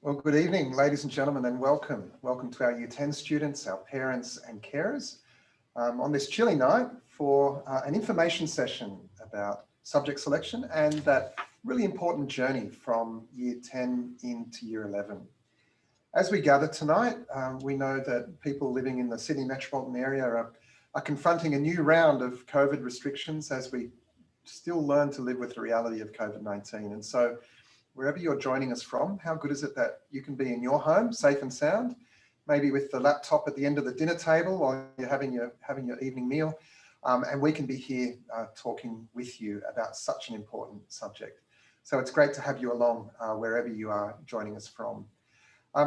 Well, good evening, ladies and gentlemen, and welcome. Welcome to our Year 10 students, our parents and carers on this chilly night for an information session about subject selection and that really important journey from Year 10 into Year 11. As we gather tonight, we know that people living in the Sydney metropolitan area are confronting a new round of COVID restrictions as we still learn to live with the reality of COVID-19. And so wherever you're joining us from, how good is it that you can be in your home, safe and sound, maybe with the laptop at the end of the dinner table while you're having your evening meal, and we can be here talking with you about such an important subject. So it's great to have you along wherever you are joining us from.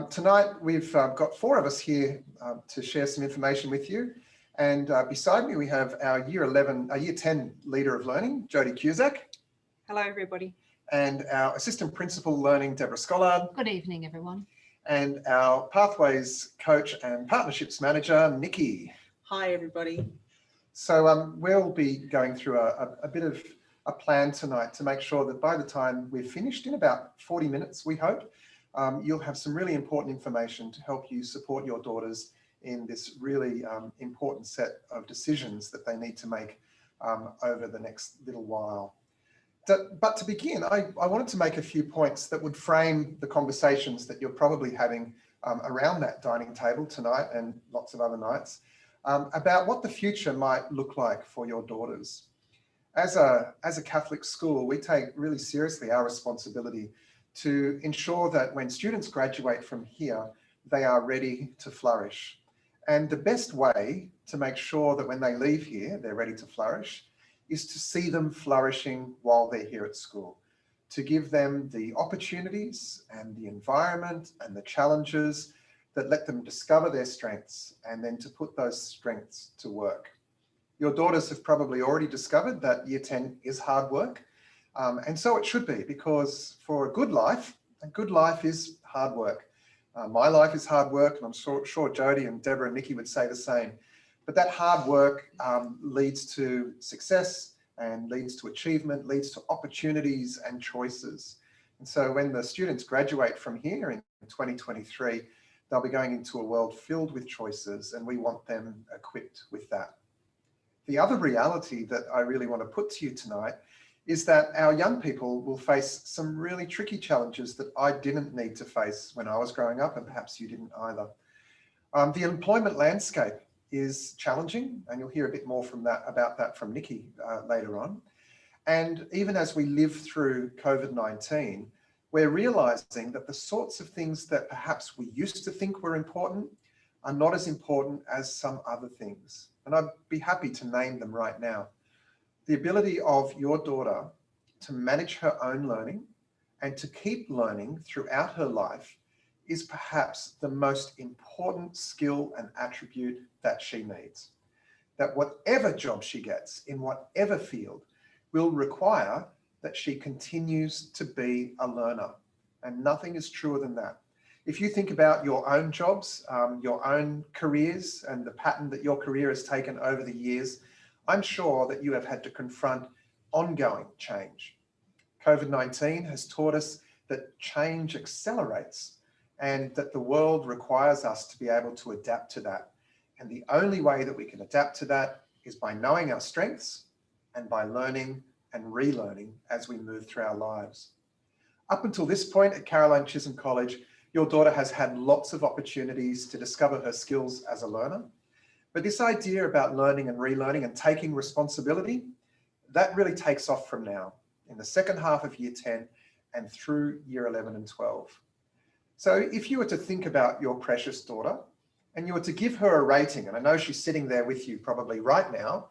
Tonight, we've got four of us here to share some information with you. And beside me, we have our Year 10 Leader of Learning, Jodie Cusack. Hello, everybody. And our Assistant Principal Learning, Deborah Scollard. Good evening, everyone. And our Pathways Coach and Partnerships Manager, Nikki. Hi, everybody. So we'll be going through a bit of a plan tonight to make sure that by the time we're finished in about 40 minutes, we hope, you'll have some really important information to help you support your daughters in this really important set of decisions that they need to make over the next little while. But to begin, I wanted to make a few points that would frame the conversations that you're probably having around that dining table tonight and lots of other nights about what the future might look like for your daughters. As a Catholic school, we take really seriously our responsibility to ensure that when students graduate from here, they are ready to flourish. And the best way to make sure that when they leave here, they're ready to flourish is to see them flourishing while they're here at school, to give them the opportunities and the environment and the challenges that let them discover their strengths and then to put those strengths to work. Your daughters have probably already discovered that Year 10 is hard work, and so it should be, because for a good life is hard work. My life is hard work, and I'm sure Jodie and Deborah and Nikki would say the same. But that hard work leads to success and leads to achievement, leads to opportunities and choices. And so when the students graduate from here in 2023, they'll be going into a world filled with choices, and we want them equipped with that. The other reality that I really want to put to you tonight is that our young people will face some really tricky challenges that I didn't need to face when I was growing up, and perhaps you didn't either. The employment landscape is challenging, and you'll hear a bit more about that from Nikki later on. And even as we live through COVID-19, we're realizing that the sorts of things that perhaps we used to think were important are not as important as some other things. And I'd be happy to name them right now. The ability of your daughter to manage her own learning and to keep learning throughout her life is perhaps the most important skill and attribute that she needs. That whatever job she gets in whatever field will require that she continues to be a learner. And nothing is truer than that. If you think about your own jobs, your own careers, and the pattern that your career has taken over the years, I'm sure that you have had to confront ongoing change. COVID-19 has taught us that change accelerates and that the world requires us to be able to adapt to that. And the only way that we can adapt to that is by knowing our strengths and by learning and relearning as we move through our lives. Up until this point at Caroline Chisholm College, your daughter has had lots of opportunities to discover her skills as a learner. But this idea about learning and relearning and taking responsibility, that really takes off from now in the second half of Year 10 and through Year 11 and 12. So if you were to think about your precious daughter and you were to give her a rating, and I know she's sitting there with you probably right now,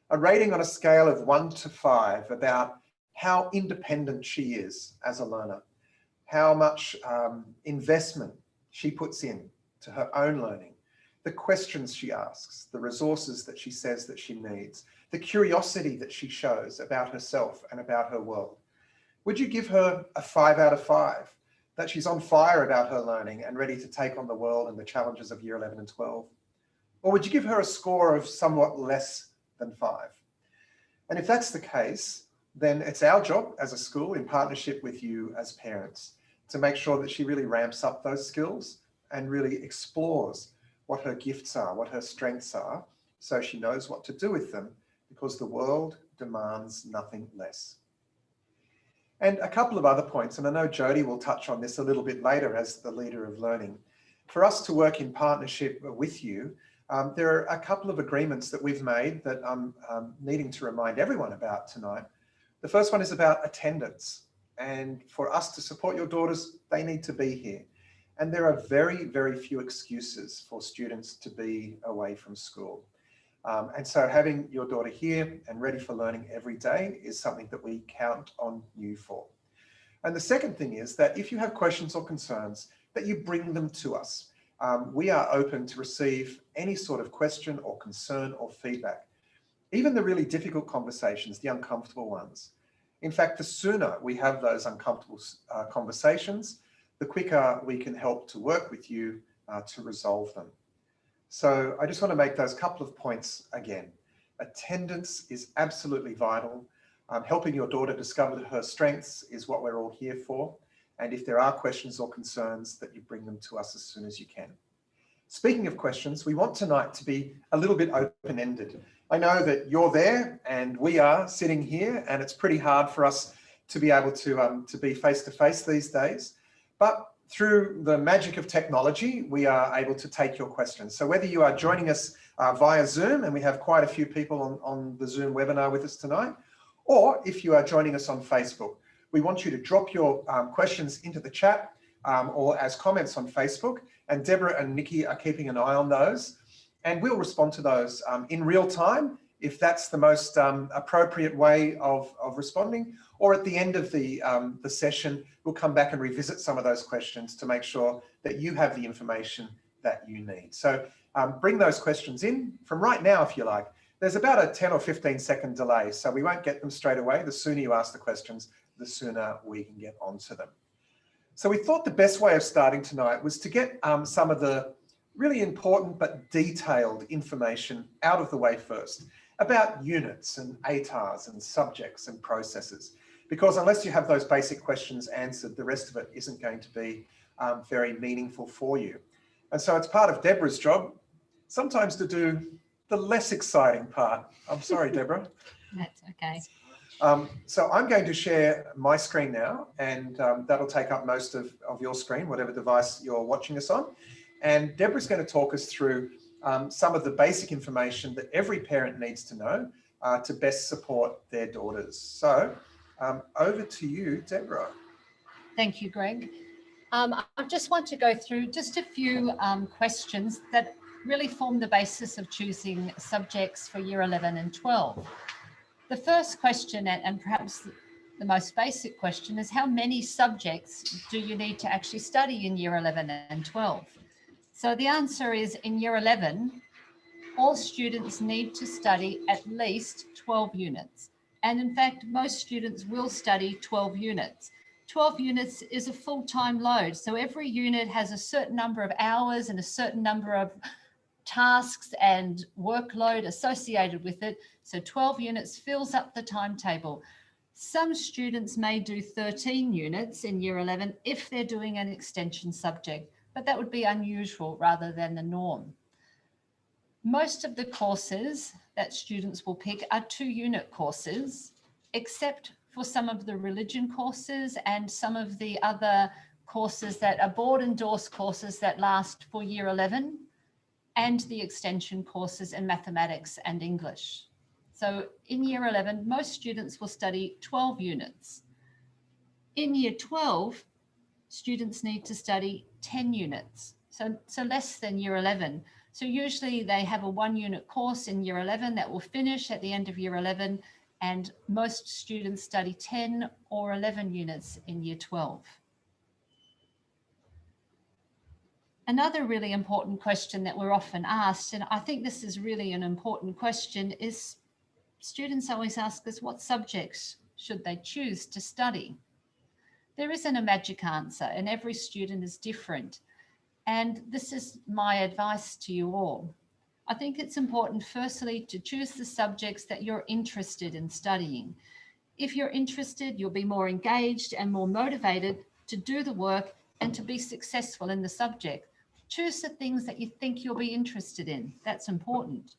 a rating on a scale of 1 to 5 about how independent she is as a learner, how much investment she puts in to her own learning, the questions she asks, the resources that she says that she needs, the curiosity that she shows about herself and about her world. Would you give her a 5 out of 5? That she's on fire about her learning and ready to take on the world and the challenges of Year 11 and 12? Or would you give her a score of somewhat less than 5? And if that's the case, then it's our job as a school, in partnership with you as parents, to make sure that she really ramps up those skills and really explores what her gifts are, what her strengths are, so she knows what to do with them, because the world demands nothing less. And a couple of other points, and I know Jodie will touch on this a little bit later as the leader of learning. For us to work in partnership with you, there are a couple of agreements that we've made that I'm needing to remind everyone about tonight. The first one is about attendance. And for us to support your daughters, they need to be here. And there are very, very few excuses for students to be away from school. And so having your daughter here and ready for learning every day is something that we count on you for. And the second thing is that if you have questions or concerns, that you bring them to us. We are open to receive any sort of question or concern or feedback, even the really difficult conversations, the uncomfortable ones. In fact, the sooner we have those uncomfortable conversations, the quicker we can help to work with you to resolve them. So I just want to make those couple of points again. Attendance is absolutely vital. Helping your daughter discover her strengths is what we're all here for. And if there are questions or concerns, that you bring them to us as soon as you can. Speaking of questions, we want tonight to be a little bit open-ended. I know that you're there and we are sitting here, and it's pretty hard for us to be able to be face-to-face these days. But through the magic of technology, we are able to take your questions. So whether you are joining us via Zoom, and we have quite a few people on the Zoom webinar with us tonight, or if you are joining us on Facebook, we want you to drop your questions into the chat or as comments on Facebook. And Deborah and Nikki are keeping an eye on those. And we'll respond to those in real time, if that's the most appropriate way of responding. Or at the end of the session, we'll come back and revisit some of those questions to make sure that you have the information that you need. So bring those questions in from right now, if you like. There's about a 10 or 15 second delay, so we won't get them straight away. The sooner you ask the questions, the sooner we can get onto them. So we thought the best way of starting tonight was to get some of the really important but detailed information out of the way first about units and ATARs and subjects and processes. Because unless you have those basic questions answered, the rest of it isn't going to be very meaningful for you. And so it's part of Deborah's job sometimes to do the less exciting part. I'm sorry, Deborah. That's okay. So I'm going to share my screen now, and that'll take up most of your screen, whatever device you're watching us on. And Deborah's going to talk us through some of the basic information that every parent needs to know to best support their daughters. So over to you, Deborah. Thank you, Greg. I just want to go through just a few questions that really form the basis of choosing subjects for year 11 and 12. The first question, and perhaps the most basic question, is how many subjects do you need to actually study in year 11 and 12? So the answer is, in year 11, all students need to study at least 12 units. And in fact, most students will study 12 units. 12 units is a full-time load. So every unit has a certain number of hours and a certain number of tasks and workload associated with it. So 12 units fills up the timetable. Some students may do 13 units in year 11 if they're doing an extension subject, but that would be unusual rather than the norm. Most of the courses that students will pick are 2-unit courses, except for some of the religion courses and some of the other courses that are board-endorsed courses that last for year 11, and the extension courses in mathematics and English. So in year 11, most students will study 12 units. In year 12, students need to study 10 units, so less than year 11. So usually they have a 1-unit course in year 11 that will finish at the end of year 11, and most students study 10 or 11 units in year 12. Another really important question that we're often asked, and I think this is really an important question, is students always ask us, what subjects should they choose to study? There isn't a magic answer, and every student is different. And this is my advice to you all. I think it's important, firstly, to choose the subjects that you're interested in studying. If you're interested, you'll be more engaged and more motivated to do the work and to be successful in the subject. Choose the things that you think you'll be interested in. That's important.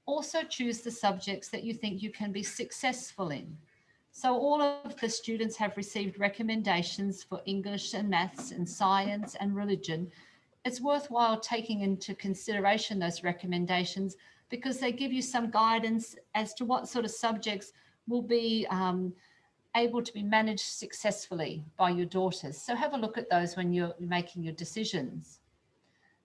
Also choose the subjects that you think you can be successful in. So all of the students have received recommendations for English and maths and science and religion. It's worthwhile taking into consideration those recommendations because they give you some guidance as to what sort of subjects will be able to be managed successfully by your daughters. So have a look at those when you're making your decisions.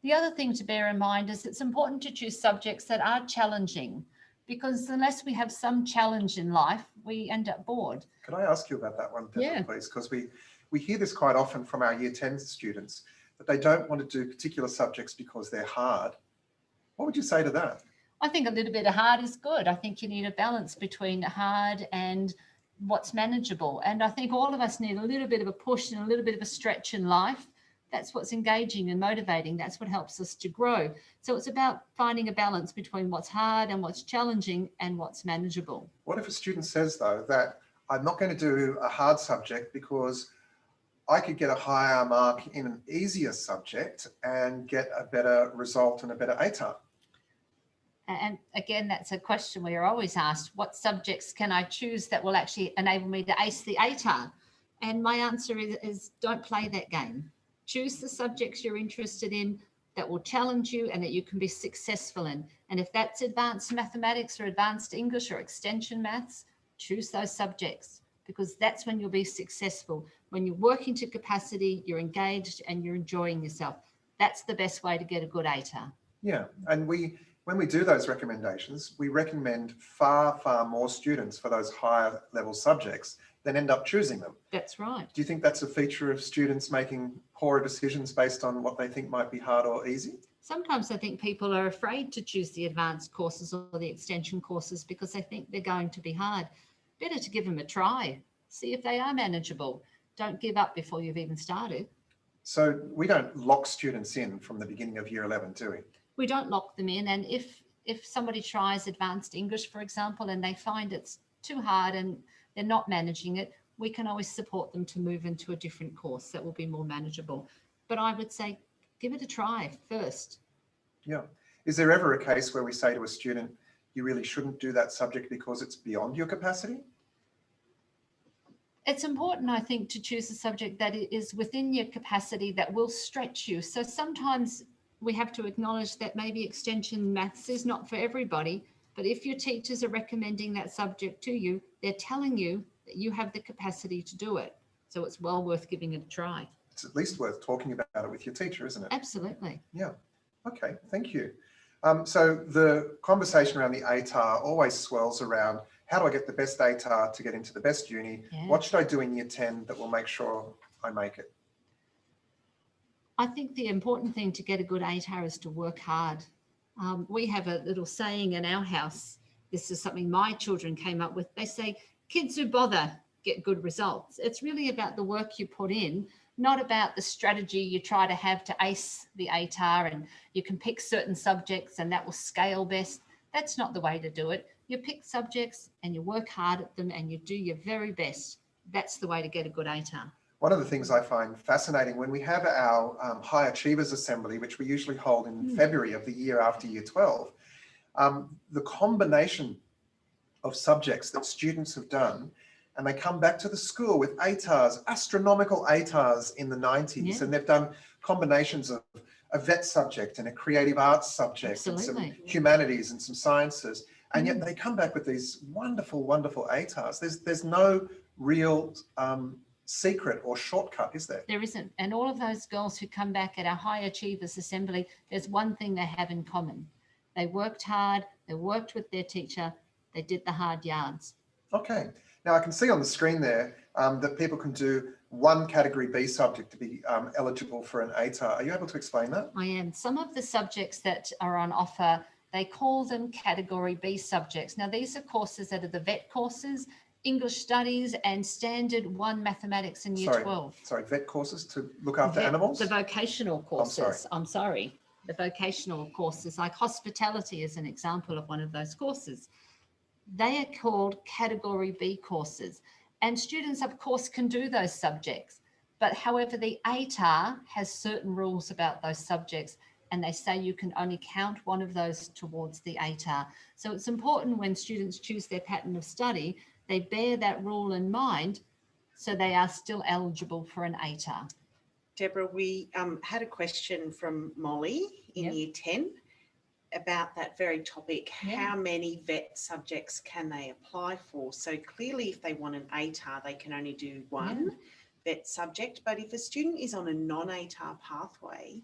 The other thing to bear in mind is it's important to choose subjects that are challenging, because unless we have some challenge in life, we end up bored. Could I ask you about that one, Deborah, Yeah. please? Because we hear this quite often from our Year 10 students, that they don't want to do particular subjects because they're hard. What would you say to that? I think a little bit of hard is good. I think you need a balance between hard and what's manageable. And I think all of us need a little bit of a push and a little bit of a stretch in life. That's what's engaging and motivating. That's what helps us to grow. So it's about finding a balance between what's hard and what's challenging and what's manageable. What if a student says, though, that I'm not going to do a hard subject because I could get a higher mark in an easier subject and get a better result and a better ATAR? And again, that's a question we are always asked, what subjects can I choose that will actually enable me to ace the ATAR? And my answer is don't play that game. Choose the subjects you're interested in that will challenge you and that you can be successful in. And if that's advanced mathematics or advanced English or extension maths, choose those subjects, because that's when you'll be successful. When you're working to capacity, you're engaged and you're enjoying yourself. That's the best way to get a good ATAR. Yeah, and when we do those recommendations, we recommend far, far more students for those higher level subjects than end up choosing them. That's right. Do you think that's a feature of students making poorer decisions based on what they think might be hard or easy? Sometimes I think people are afraid to choose the advanced courses or the extension courses because they think they're going to be hard. Better to give them a try, see if they are manageable. Don't give up before you've even started. So we don't lock students in from the beginning of Year 11, do we? We don't lock them in. And if somebody tries advanced English, for example, and they find it's too hard and they're not managing it, we can always support them to move into a different course that will be more manageable. But I would say, give it a try first. Yeah. Is there ever a case where we say to a student, you really shouldn't do that subject because it's beyond your capacity? It's important, I think, to choose a subject that is within your capacity, that will stretch you. So sometimes we have to acknowledge that maybe extension maths is not for everybody, but if your teachers are recommending that subject to you, they're telling you that you have the capacity to do it. So it's well worth giving it a try. It's at least worth talking about it with your teacher, isn't it? Absolutely. Yeah. Okay, thank you. So the conversation around the ATAR always swirls around, how do I get the best ATAR to get into the best uni? Yeah. What should I do in Year 10 that will make sure I make it? I think the important thing to get a good ATAR is to work hard. We have a little saying in our house. This is something my children came up with. They say, kids who bother get good results. It's really about the work you put in, not about the strategy you try to have to ace the ATAR and you can pick certain subjects and that will scale best. That's not the way to do it. You pick subjects and you work hard at them and you do your very best. That's the way to get a good ATAR. One of the things I find fascinating when we have our High Achievers Assembly, which we usually hold in February of the year after Year 12, the combination of subjects that students have done, and they come back to the school with ATARs, astronomical ATARs in the 90s, and they've done combinations of a vet subject and a creative arts subject and some humanities and some sciences, and yet they come back with these wonderful, wonderful ATARs. There's no real secret or shortcut, is there? There isn't. And all of those girls who come back at our High Achievers Assembly, there's one thing they have in common. They worked hard, they worked with their teacher, they did the hard yards. Okay. Now I can see on the screen there that people can do one category B subject to be eligible for an ATAR. Are you able to explain that? I am. Some of the subjects that are on offer, they call them category B subjects. Now these are courses that are the vet courses, English studies and standard 1 mathematics in Year 12. Sorry, vet courses to look after animals? The vocational courses. I'm sorry. The vocational courses, like hospitality is an example of one of those courses. They are called category B courses. And students, of course, can do those subjects. But however, the ATAR has certain rules about those subjects, and they say you can only count one of those towards the ATAR. So it's important when students choose their pattern of study, they bear that rule in mind so they are still eligible for an ATAR. Deborah, we had a question from Molly in Yep. Year 10 about that very topic. Yeah. How many VET subjects can they apply for? So clearly if they want an ATAR, they can only do one VET subject. But if a student is on a non-ATAR pathway,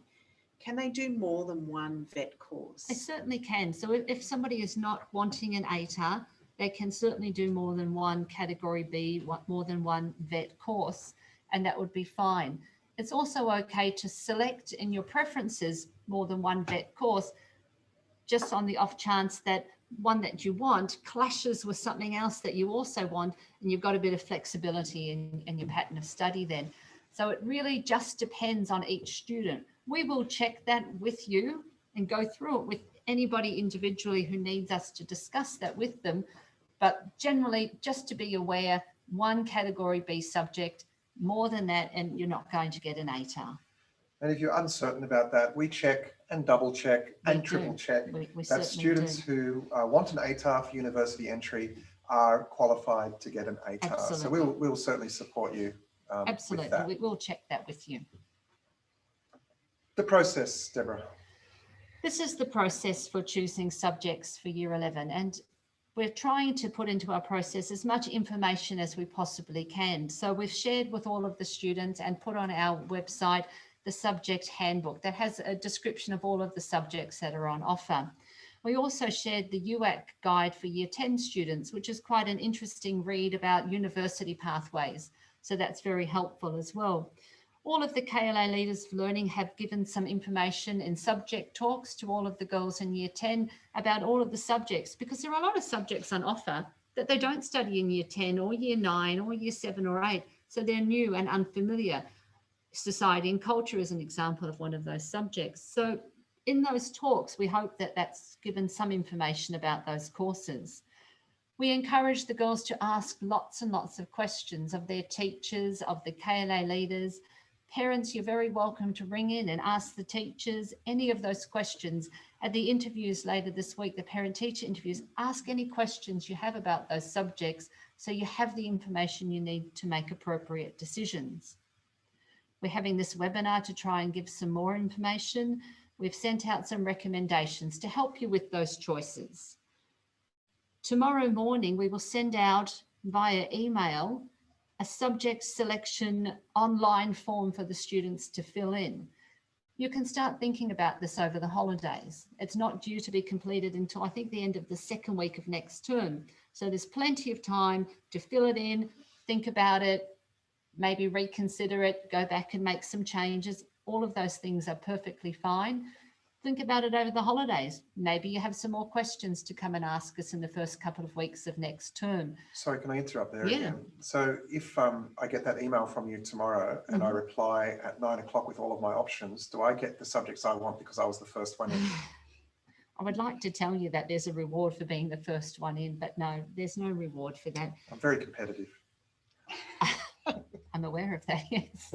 can they do more than one VET course? They certainly can. So if somebody is not wanting an ATAR, they can certainly do more than one category B, more than one VET course, and that would be fine. It's also okay to select in your preferences more than one VET course, just on the off chance that one that you want clashes with something else that you also want, and you've got a bit of flexibility in your pattern of study then. So it really just depends on each student. We will check that with you and go through it with anybody individually who needs us to discuss that with them. But generally, just to be aware, one category B subject, more than that, and you're not going to get an ATAR. And if you're uncertain about that, we check and double check and We triple do. check We that certainly students do. who want an ATAR for university entry are qualified to get an ATAR. So Absolutely. we'll certainly support you with Absolutely, that. we will check that with you. The process, Deborah. This is the process for choosing subjects for Year 11, and we're trying to put into our process as much information as we possibly can. So we've shared with all of the students and put on our website the subject handbook that has a description of all of the subjects that are on offer. We also shared the UAC guide for Year 10 students, which is quite an interesting read about university pathways. So that's very helpful as well. All of the KLA Leaders for Learning have given some information in subject talks to all of the girls in Year 10 about all of the subjects, because there are a lot of subjects on offer that they don't study in Year 10 or Year 9 or Year 7 or 8. So they're new and unfamiliar. Society and culture is an example of one of those subjects. So in those talks, we hope that that's given some information about those courses. We encourage the girls to ask lots and lots of questions of their teachers, of the KLA leaders. Parents, you're very welcome to ring in and ask the teachers any of those questions. At the interviews later this week, the parent-teacher interviews, ask any questions you have about those subjects so you have the information you need to make appropriate decisions. We're having this webinar to try and give some more information. We've sent out some recommendations to help you with those choices. Tomorrow morning, we will send out via email a subject selection online form for the students to fill in. You can start thinking about this over the holidays. It's not due to be completed until I think the end of the second week of next term. So there's plenty of time to fill it in, think about it, maybe reconsider it, go back and make some changes. All of those things are perfectly fine. Think about it over the holidays. Maybe you have some more questions to come and ask us in the first couple of weeks of next term. Sorry, can I interrupt there Yeah. again? So if I get that email from you tomorrow and I reply at 9 o'clock with all of my options, do I get the subjects I want because I was the first one in? I would like to tell you that there's a reward for being the first one in, but no, there's no reward for that. I'm very competitive. I'm aware of that, yes.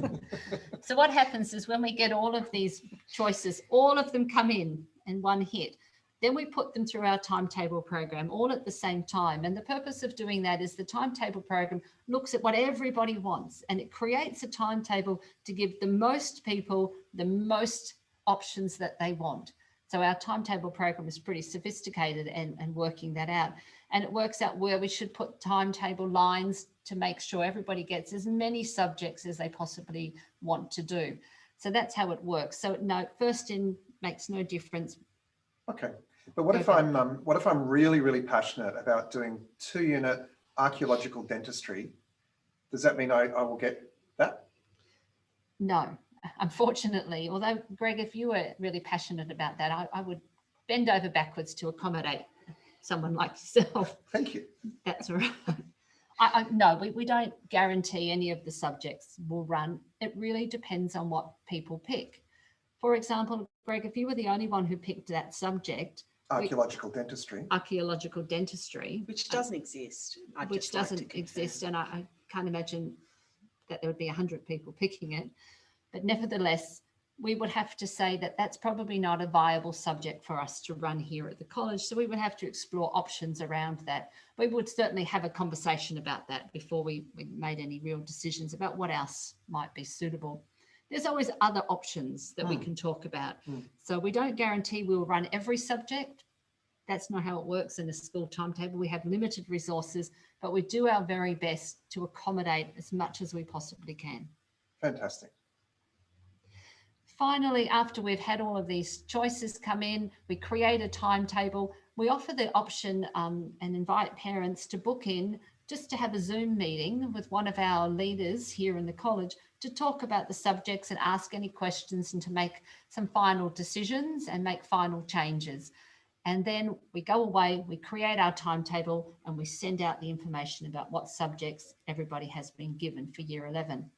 So what happens is when we get all of these choices, all of them come in one hit, then we put them through our timetable program all at the same time. And the purpose of doing that is the timetable program looks at what everybody wants, and it creates a timetable to give the most people the most options that they want. So our timetable program is pretty sophisticated and working that out. And it works out where we should put timetable lines to make sure everybody gets as many subjects as they possibly want to do. So that's how it works. So no, first in makes no difference. Okay, but what if I'm really, really passionate about doing 2-unit archaeological dentistry? Does that mean I will get that? No, unfortunately, although Greg, if you were really passionate about that, I would bend over backwards to accommodate someone like yourself. Thank you. That's all right. No, we don't guarantee any of the subjects will run. It really depends on what people pick. For example, Greg, if you were the only one who picked that subject, Archaeological dentistry. Archaeological dentistry, Which doesn't exist. which doesn't exist, and I can't imagine that there would be 100 people picking it. But nevertheless, we would have to say that that's probably not a viable subject for us to run here at the college. So we would have to explore options around that. We would certainly have a conversation about that before we made any real decisions about what else might be suitable. There's always other options that we can talk about. So we don't guarantee we'll run every subject. That's not how it works in a school timetable. We have limited resources, but we do our very best to accommodate as much as we possibly can. Fantastic. Finally, after we've had all of these choices come in, we create a timetable. We offer the option and invite parents to book in just to have a Zoom meeting with one of our leaders here in the college to talk about the subjects and ask any questions and to make some final decisions and make final changes. And then we go away, we create our timetable, and we send out the information about what subjects everybody has been given for year 11.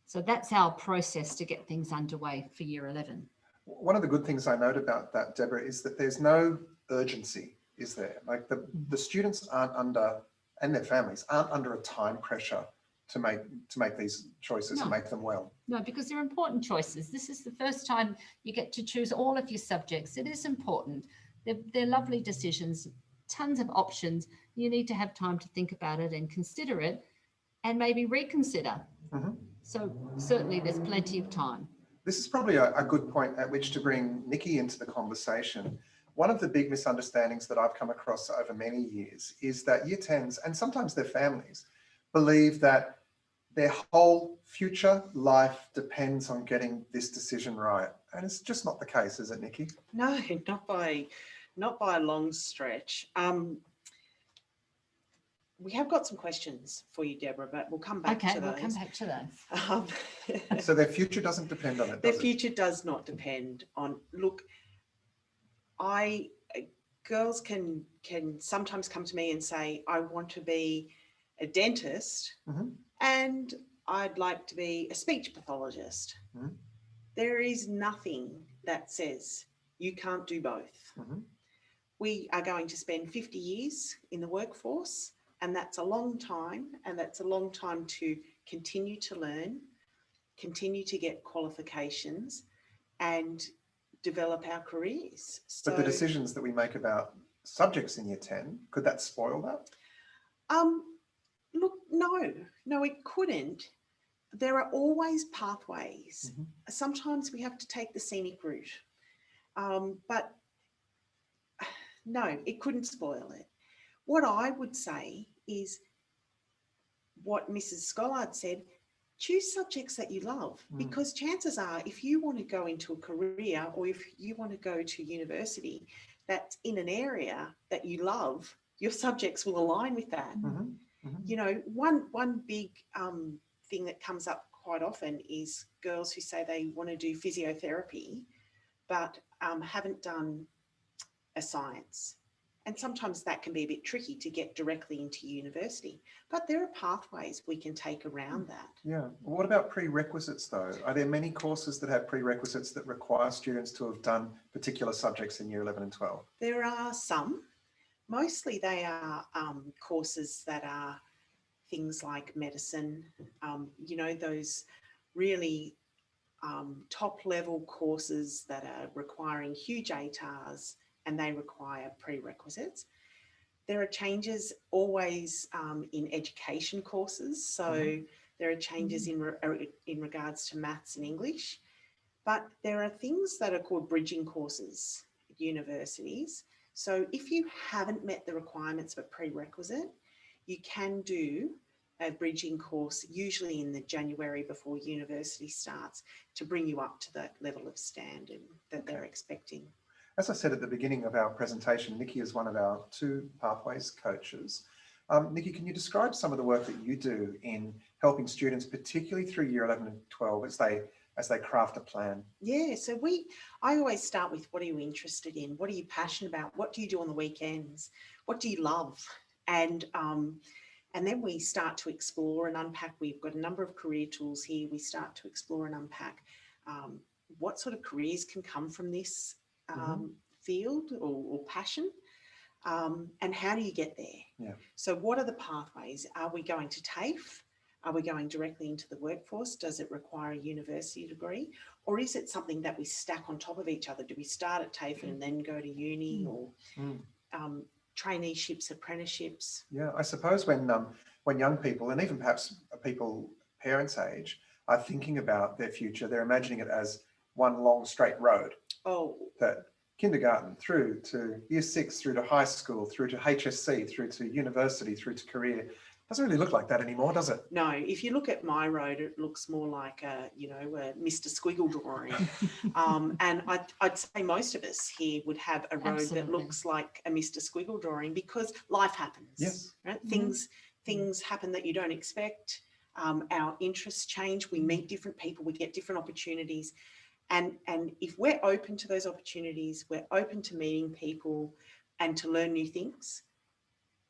So that's our process to get things underway for year 11. One of the good things I note about that, Deborah, is that there's no urgency, is there? Like the students aren't under, and their families aren't under a time pressure to make these choices and make them well. No, because they're important choices. This is the first time you get to choose all of your subjects. It is important. They're lovely decisions, tons of options. You need to have time to think about it and consider it and maybe reconsider. So certainly there's plenty of time. This is probably a good point at which to bring Nikki into the conversation. One of the big misunderstandings that I've come across over many years is that year 10s and sometimes their families believe that their whole future life depends on getting this decision right. And it's just not the case, is it, Nikki? No, not by a long stretch. We have got some questions for you, Deborah, but we'll come back to those. Okay, we'll come back to those. So their future doesn't depend on it, Their future does not depend on, look, girls can sometimes come to me and say, I want to be a dentist and I'd like to be a speech pathologist. There is nothing that says you can't do both. We are going to spend 50 years in the workforce, and that's a long time, and that's a long time to continue to learn, continue to get qualifications and develop our careers. So, but the decisions that we make about subjects in year 10, could that spoil that? Look, no, it couldn't. There are always pathways. Sometimes we have to take the scenic route, but no, it couldn't spoil it. What I would say is what Mrs. Scollard said, choose subjects that you love, because chances are if you want to go into a career or if you want to go to university that's in an area that you love, your subjects will align with that. You know, one big thing that comes up quite often is girls who say they want to do physiotherapy but haven't done a science. And sometimes that can be a bit tricky to get directly into university, but there are pathways we can take around that. Yeah. Well, what about prerequisites though? Are there many courses that have prerequisites that require students to have done particular subjects in year 11 and 12? There are some. Mostly they are courses that are things like medicine, you know, those really top level courses that are requiring huge ATARs, and they require prerequisites. There are changes always in education courses. So there are changes in regards to maths and English, but there are things that are called bridging courses at universities. So if you haven't met the requirements of a prerequisite, you can do a bridging course, usually in the January before university starts, to bring you up to that level of standard that they're expecting. As I said at the beginning of our presentation, Nikki is one of our 2 pathways coaches. Nikki, can you describe some of the work that you do in helping students, particularly through year 11 and 12, as they craft a plan? Yeah, so I always start with, what are you interested in? What are you passionate about? What do you do on the weekends? What do you love? And then we start to explore and unpack. We've got a number of career tools here. We start to explore and unpack what sort of careers can come from this field or passion, and how do you get there? Yeah. So what are the pathways? Are we going to TAFE? Are we going directly into the workforce? Does it require a university degree? Or is it something that we stack on top of each other? Do we start at TAFE and then go to uni, or traineeships, apprenticeships? Yeah, I suppose when young people, and even perhaps people parents' age, are thinking about their future, they're imagining it as one long straight road. Oh, That kindergarten through to year 6, through to high school, through to HSC, through to university, through to career. Doesn't really look like that anymore, does it? no, if you look at my road, it looks more like a Mr. Squiggle drawing. And I'd say most of us here would have a road that looks like a Mr. Squiggle drawing, because life happens. Yes. Right? Things happen that you don't expect. Our interests change. We meet different people. We get different opportunities. And if we're open to those opportunities, we're open to meeting people and to learn new things,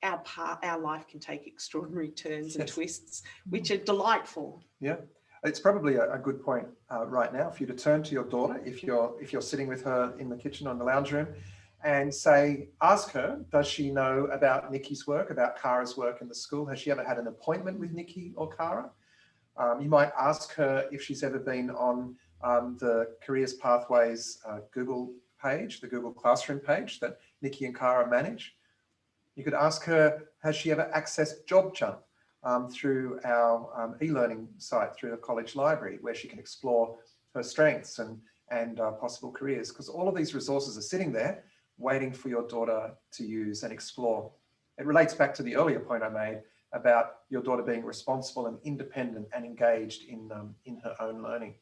our life can take extraordinary turns and twists, which are delightful. Yeah, it's probably a good point right now for you to turn to your daughter, if you're sitting with her in the kitchen or in the lounge room, and ask her, does she know about Nikki's work, about Kara's work in the school? Has she ever had an appointment with Nikki or Kara? You might ask her if she's ever been on the Careers Pathways Google page, the Google Classroom page that Nikki and Kara manage. You could ask her, has she ever accessed Job Jump through our e-learning site, through the college library, where she can explore her strengths and possible careers? Because all of these resources are sitting there waiting for your daughter to use and explore. It relates back to the earlier point I made about your daughter being responsible and independent and engaged in her own learning.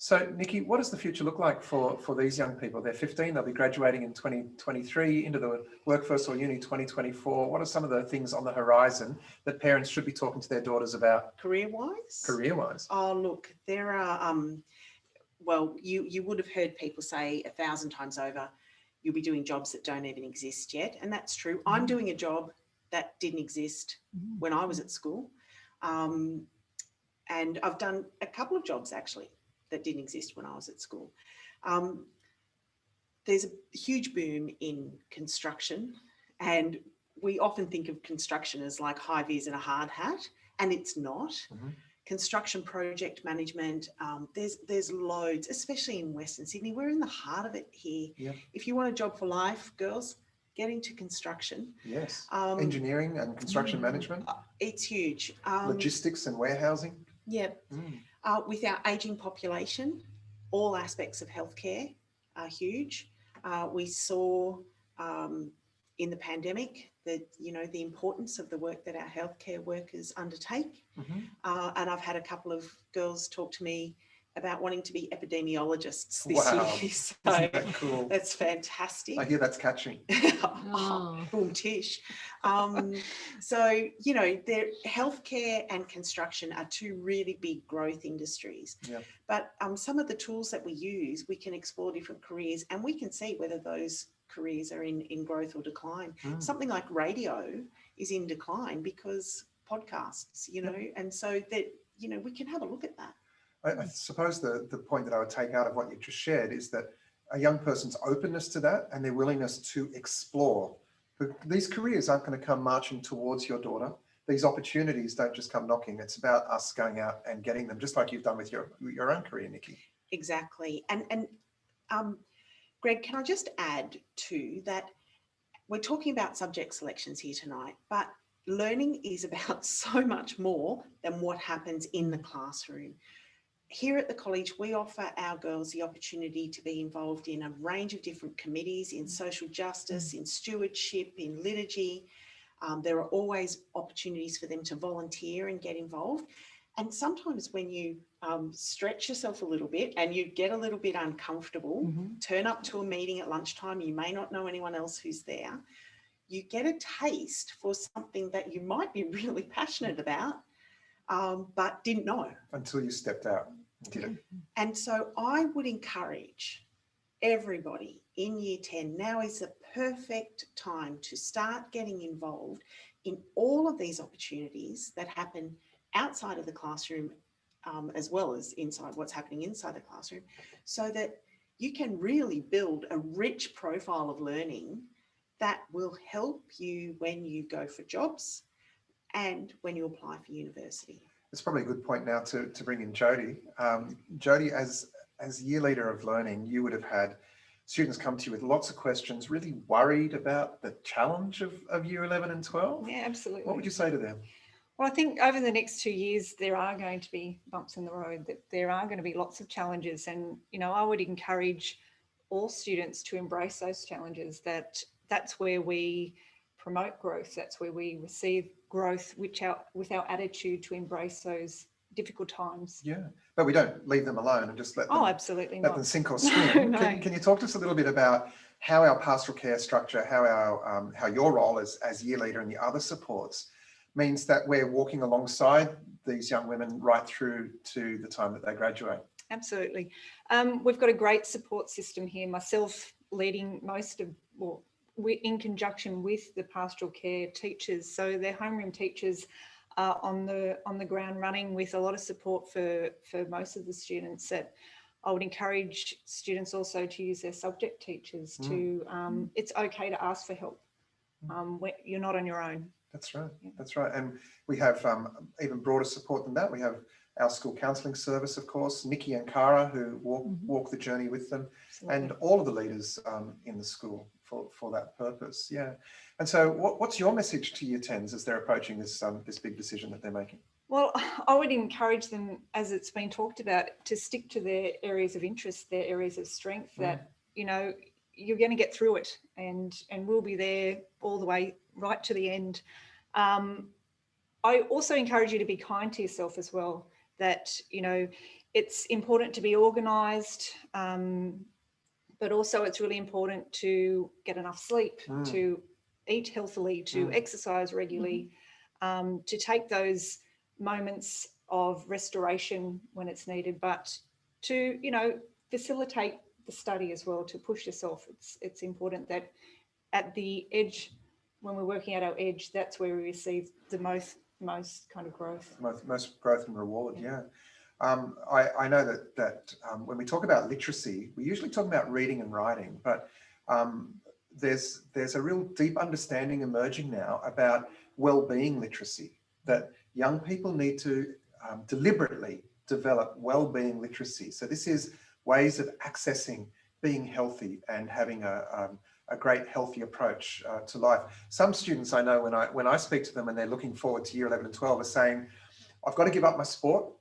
So, Nikki, what does the future look like for these young people? They're 15, they'll be graduating in 2023 into the workforce or uni 2024. What are some of the things on the horizon that parents should be talking to their daughters about? Career-wise? Career-wise. Oh, look, there are, well, you would have heard people say 1,000 times over, you'll be doing jobs that don't even exist yet. And that's true. I'm doing a job that didn't exist when I was at school. And I've done a couple of jobs, actually, that didn't exist when I was at school. There's a huge boom in construction, and we often think of construction as like high vis and a hard hat, and it's not. Construction project management, there's loads, especially in Western Sydney. We're in the heart of it here. Yeah. If you want a job for life, girls, get into construction. Yes. Engineering and construction management. It's huge. Logistics and warehousing. Yeah. With our ageing population, all aspects of healthcare are huge. We saw in the pandemic that, the importance of the work that our healthcare workers undertake. And I've had a couple of girls talk to me about wanting to be epidemiologists this year. So isn't that cool? That's fantastic. I hear that's catching. Boom tish. So, healthcare and construction are two really big growth industries. Yeah. But some of the tools that we use, we can explore different careers, and we can see whether those careers are in growth or decline. Something like radio is in decline because podcasts, and so that, we can have a look at that. I suppose the point that I would take out of what you just shared is that a young person's openness to that and their willingness to explore. These careers aren't going to come marching towards your daughter. These opportunities don't just come knocking. It's about us going out and getting them, just like you've done with your own career, Nikki. Exactly. And Greg, can I just add too that we're talking about subject selections here tonight, but learning is about so much more than what happens in the classroom. Here at the college, we offer our girls the opportunity to be involved in a range of different committees in social justice, in stewardship, in liturgy. There are always opportunities for them to volunteer and get involved. And sometimes when you stretch yourself a little bit and you get a little bit uncomfortable, turn up to a meeting at lunchtime, you may not know anyone else who's there, you get a taste for something that you might be really passionate about, but didn't know. Until you stepped out. Did it. And so I would encourage everybody in year 10, now is the perfect time to start getting involved in all of these opportunities that happen outside of the classroom, as well as inside what's happening inside the classroom, so that you can really build a rich profile of learning that will help you when you go for jobs and when you apply for university. It's probably a good point now to bring in Jodie. Jodie, as year leader of learning, you would have had students come to you with lots of questions, really worried about the challenge of year 11 and 12. Yeah, absolutely. What would you say to them? Well, I think over the next 2 years, there are going to be bumps in the road, that there are going to be lots of challenges. And, I would encourage all students to embrace those challenges, that's where we promote growth. That's where we receive growth, with our attitude to embrace those difficult times. Yeah, but we don't leave them alone and just let them, absolutely let not. them sink or swim. No. Can you talk to us a little bit about how our pastoral care structure, how your role as year leader and the other supports means that we're walking alongside these young women right through to the time that they graduate? Absolutely. We've got a great support system here, myself leading in conjunction with the pastoral care teachers. So they're homeroom teachers on the ground running with a lot of support for most of the students. That I would encourage students also to use their subject teachers it's okay to ask for help. You're not on your own. That's right. That's right. And we have even broader support than that. We have our school counselling service, of course, Nikki and Cara, who walk the journey with them. Absolutely. And all of the leaders in the school for that purpose. Yeah. And so what's your message to year 10s as they're approaching this big decision that they're making? Well, I would encourage them, as it's been talked about, to stick to their areas of interest, their areas of strength, that, you're going to get through it, and we'll be there all the way right to the end. I also encourage you to be kind to yourself as well, that, it's important to be organised, but also it's really important to get enough sleep, to eat healthily, to exercise regularly, to take those moments of restoration when it's needed, but to, facilitate the study as well, to push yourself. It's important that at the edge, when we're working at our edge, that's where we receive the most kind of growth. Most growth and reward, yeah. I know that when we talk about literacy, we usually talk about reading and writing, but there's a real deep understanding emerging now about well-being literacy, that young people need to deliberately develop well-being literacy. So this is ways of accessing being healthy and having a great healthy approach to life. Some students I know, when I speak to them and they're looking forward to year 11 and 12, are saying, I've got to give up my sport.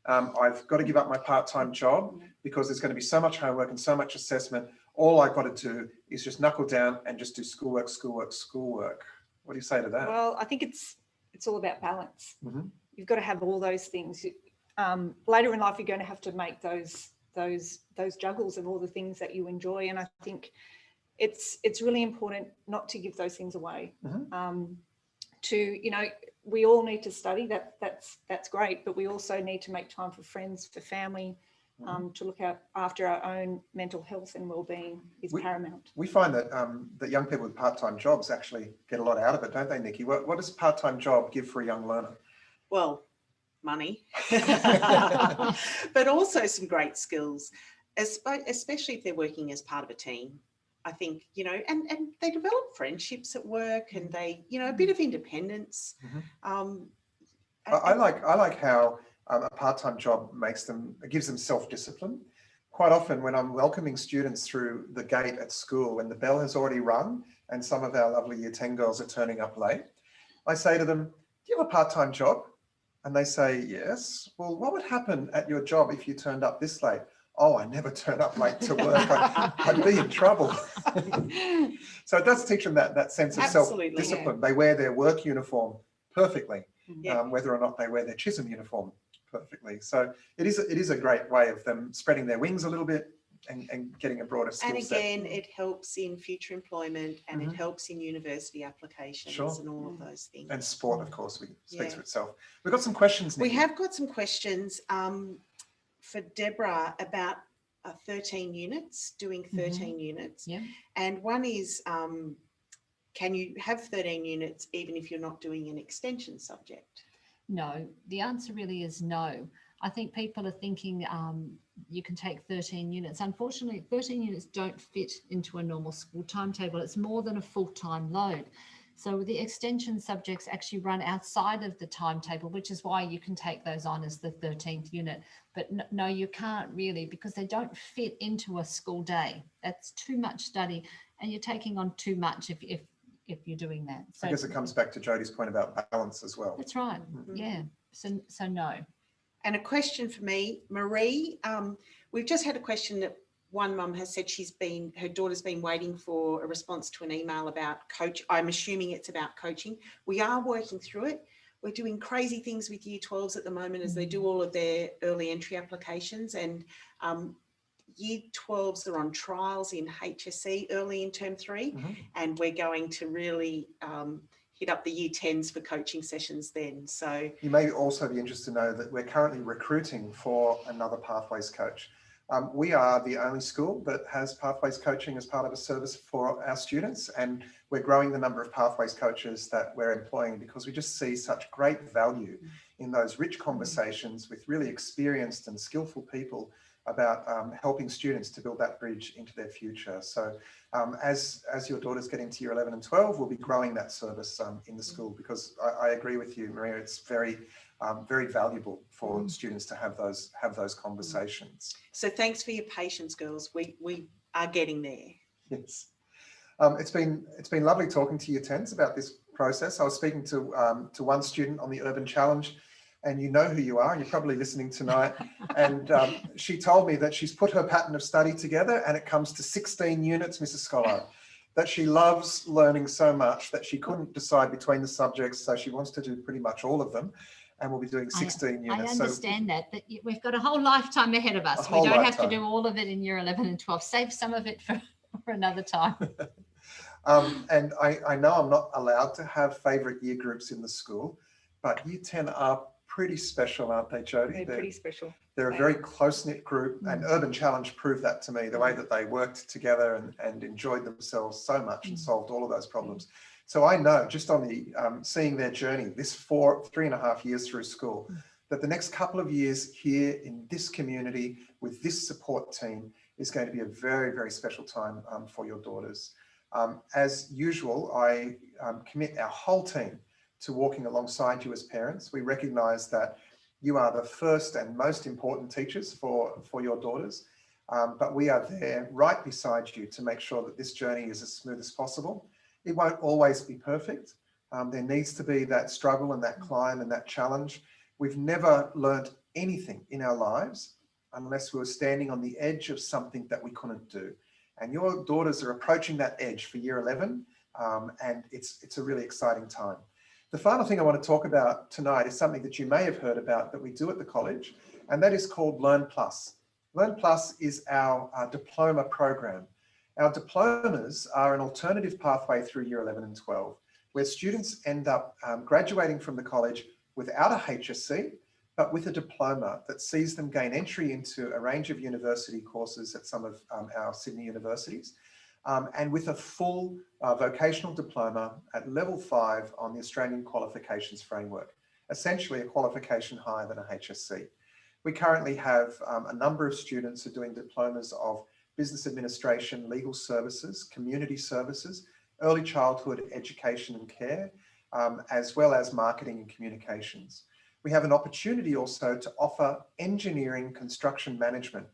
I've got to give up my part-time job because there's going to be so much homework and so much assessment. All I've got to do is just knuckle down and just do schoolwork. What do you say to that? Well, I think it's all about balance. You've got to have all those things. Later in life, you're going to have to make those juggles of all the things that you enjoy. And I think it's really important not to give those things away. We all need to study, that's great, but we also need to make time for friends, for family, to look after our own mental health and well-being is paramount. We find that young people with part-time jobs actually get a lot out of it, don't they, Nikki? What does a part-time job give for a young learner? Well, money, but also some great skills, especially if they're working as part of a team. I think, and they develop friendships at work, and they, a bit of independence. I like how a part-time job gives them self-discipline. Quite often when I'm welcoming students through the gate at school, when the bell has already rung and some of our lovely year 10 girls are turning up late, I say to them, do you have a part-time job? And they say, yes. Well, what would happen at your job if you turned up this late? Oh, I never turn up late to work. I'd be in trouble. So it does teach them that sense of self-discipline. Yeah. They wear their work uniform perfectly, whether or not they wear their Chisholm uniform perfectly. So it is a great way of them spreading their wings a little bit and getting a broader skill set. And again, it helps in future employment, and it helps in university applications and all of those things. And sport, of course, speaks for itself. We've got some questions, Nikki. We have got some questions for Deborah about 13 units, doing 13 units. Yeah. And one is, can you have 13 units even if you're not doing an extension subject? No, the answer really is no. I think people are thinking you can take 13 units. Unfortunately, 13 units don't fit into a normal school timetable. It's more than a full-time load. So the extension subjects actually run outside of the timetable, which is why you can take those on as the 13th unit. But no, you can't really, because they don't fit into a school day. That's too much study, and you're taking on too much if you're doing that. So I guess it comes back to Jodie's point about balance as well. that's right. Yeah. So no. And a question for me, Marie, we've just had a question that one mum has said her daughter's been waiting for a response to an email about coach. I'm assuming it's about coaching. We are working through it. We're doing crazy things with year 12s at the moment as they do all of their early entry applications, and year 12s are on trials in HSC early in term 3, and we're going to really hit up the year 10s for coaching sessions then. So you may also be interested to know that we're currently recruiting for another Pathways coach. We are the only school that has Pathways coaching as part of a service for our students, and we're growing the number of Pathways coaches that we're employing because we just see such great value in those rich conversations with really experienced and skillful people about helping students to build that bridge into their future. So as your daughters get into year 11 and 12, we'll be growing that service in the school, because I agree with you, Maria, it's very valuable for students to have those conversations. So thanks for your patience, girls. We are getting there. Yes. It's been lovely talking to year 10s about this process. I was speaking to one student on the Urban Challenge, and you know who you are, and you're probably listening tonight. And she told me that she's put her pattern of study together, and it comes to 16 units, Mrs. Scholar, that she loves learning so much that she couldn't decide between the subjects, so she wants to do pretty much all of them. And we'll be doing 16 units. I understand that, but we've got a whole lifetime ahead of us. We don't have to do all of it in year 11 and 12. Save some of it for another time. And I know I'm not allowed to have favourite year groups in the school, but year 10 are pretty special, aren't they, Jodie? They're pretty special. They're a very close-knit group, and Urban Challenge proved that to me, the way that they worked together and enjoyed themselves so much and solved all of those problems. So I know, just on the seeing their journey, this 3.5 years through school, that the next couple of years here in this community with this support team is going to be a very, very special time for your daughters. As usual, I commit our whole team to walking alongside you as parents. We recognise that you are the first and most important teachers for your daughters, but we are there right beside you to make sure that this journey is as smooth as possible. It won't always be perfect. There needs to be that struggle and that climb and that challenge. We've never learnt anything in our lives unless we were standing on the edge of something that we couldn't do. And your daughters are approaching that edge for year 11, and it's a really exciting time. The final thing I want to talk about tonight is something that you may have heard about that we do at the college, and that is called Learn Plus. Learn Plus is our diploma program. Our diplomas are an alternative pathway through year 11 and 12, where students end up graduating from the college without a HSC, but with a diploma that sees them gain entry into a range of university courses at some of our Sydney universities, and with a full vocational diploma at level 5 on the Australian Qualifications Framework, essentially a qualification higher than a HSC. We currently have a number of students who are doing diplomas of business administration, legal services, community services, early childhood education and care, as well as marketing and communications. We have an opportunity also to offer engineering construction management.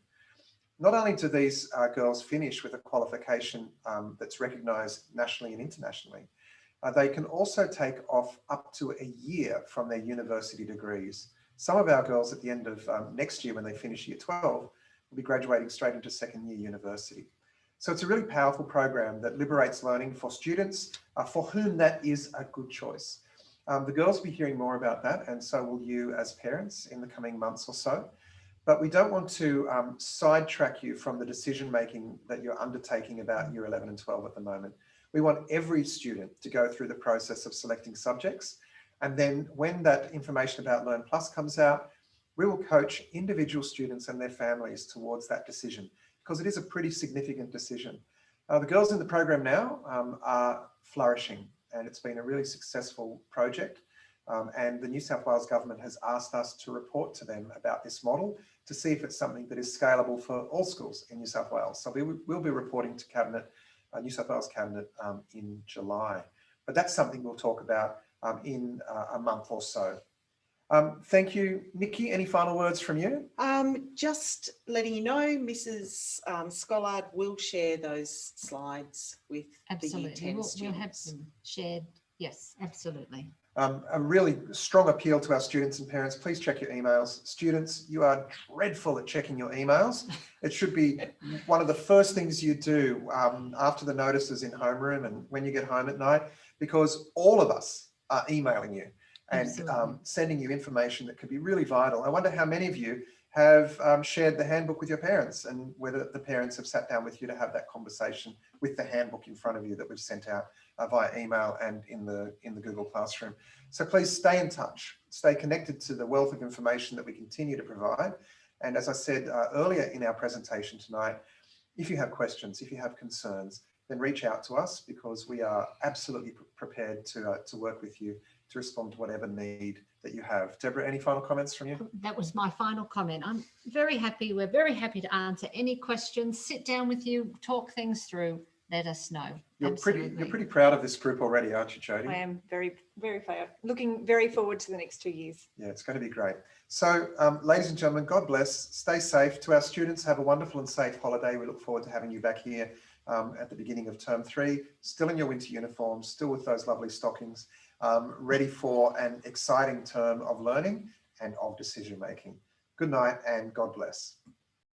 Not only do these girls finish with a qualification that's recognised nationally and internationally, they can also take off up to a year from their university degrees. Some of our girls at the end of next year, when they finish year 12, will be graduating straight into second year university. So it's a really powerful program that liberates learning for students for whom that is a good choice. The girls will be hearing more about that, and so will you as parents in the coming months or so. But we don't want to sidetrack you from the decision-making that you're undertaking about year 11 and 12 at the moment. We want every student to go through the process of selecting subjects. And then when that information about Learn Plus comes out, we will coach individual students and their families towards that decision, because it is a pretty significant decision. The girls in the program now are flourishing, and it's been a really successful project. And the New South Wales government has asked us to report to them about this model to see if it's something that is scalable for all schools in New South Wales. So we will be reporting to Cabinet, New South Wales Cabinet in July. but that's something we'll talk about in a month or so. Thank you, Nikki. Any final words from you? Just letting you know, Mrs. Scollard will share those slides with the Year Absolutely. 10 We'll students. have them shared. Yes, absolutely. A really strong appeal to our students and parents. Please check your emails. Students, you are dreadful at checking your emails. It should be one of the first things you do after the notices in homeroom and when you get home at night, because all of us are emailing you and sending you information that could be really vital. I wonder how many of you have shared the handbook with your parents, and whether the parents have sat down with you to have that conversation with the handbook in front of you that we've sent out via email and in the Google Classroom. So please stay in touch, stay connected to the wealth of information that we continue to provide. And as I said earlier in our presentation tonight, if you have questions, if you have concerns, then reach out to us, because we are absolutely prepared to work with you to respond to whatever need that you have. Deborah, any final comments from you? That was my final comment. I'm very happy. We're very happy to answer any questions, sit down with you, talk things through, let us know. You're pretty proud of this group already, aren't you, Jodie? I am very, very proud. Looking very forward to the next 2 years. Yeah, it's going to be great. So, ladies and gentlemen, God bless. Stay safe. To our students, have a wonderful and safe holiday. We look forward to having you back here at the beginning of term 3, still in your winter uniforms, still with those lovely stockings, ready for an exciting term of learning and of decision making. Good night and God bless.